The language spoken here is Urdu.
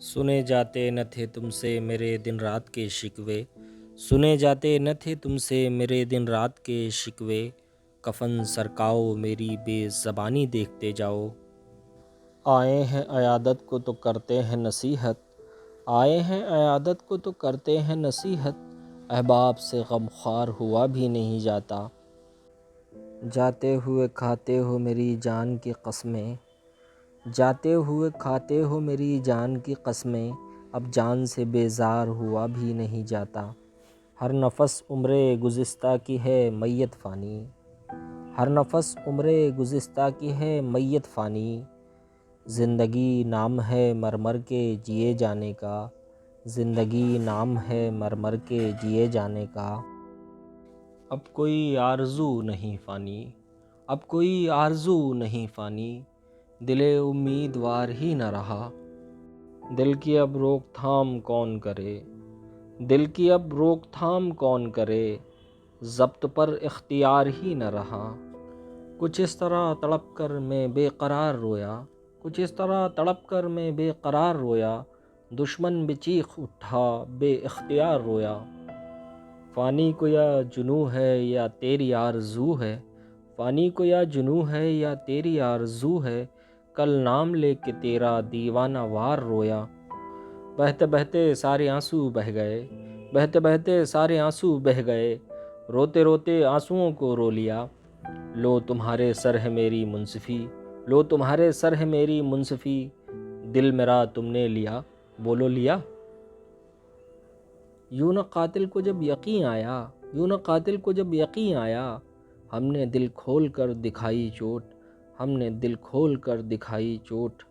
سنے جاتے نہ تھے تم سے میرے دن رات کے شکوے، سنے جاتے نہ تھے تم سے میرے دن رات کے شکوے، کفن سرکاؤ میری بے زبانی دیکھتے جاؤ۔ آئے ہیں عیادت کو تو کرتے ہیں نصیحت، آئے ہیں عیادت کو تو کرتے ہیں نصیحت، احباب سے غم خوار ہوا بھی نہیں جاتا۔ جاتے ہوئے کھاتے ہو میری جان کی قسمیں، جاتے ہوئے کھاتے ہو میری جان کی قسمیں، اب جان سے بیزار ہوا بھی نہیں جاتا۔ ہر نفس عمر گزشتہ کی ہے میت فانی، ہر نفس عمر گزشتہ کی ہے میت فانی، زندگی نام ہے مر مر کے جیے جانے کا، زندگی نام ہے مر مر کے جیے جانے کا۔ اب کوئی آرزو نہیں فانی، اب کوئی آرزو نہیں فانی، دل امیدوار ہی نہ رہا۔ دل کی اب روک تھام کون کرے، دل کی اب روک تھام کون کرے، ضبط پر اختیار ہی نہ رہا۔ کچھ اس طرح تڑپ کر میں بے قرار رویا، کچھ اس طرح تڑپ کر میں بے قرار رویا، دشمن بھی چیخ اٹھا بے اختیار رویا۔ فانی کو یا جنوں ہے یا تیری آرزو ہے، فانی کو یا جنوں ہے یا تیری آرزو ہے، کل نام لے کے تیرا دیوانہ وار رویا۔ بہتے بہتے سارے آنسو بہہ گئے، بہتے بہتے سارے آنسو بہہ گئے، روتے روتے آنسوؤں کو رو لیا۔ لو تمہارے سر ہے میری منصفی، لو تمہارے سر ہے میری منصفی، دل میرا تم نے لیا، بولو لیا۔ یوں نہ قاتل کو جب یقین آیا، یوں نہ قاتل کو جب یقین آیا، ہم نے دل کھول کر دکھائی چوٹ، ہم نے دل کھول کر دکھائی چوٹ۔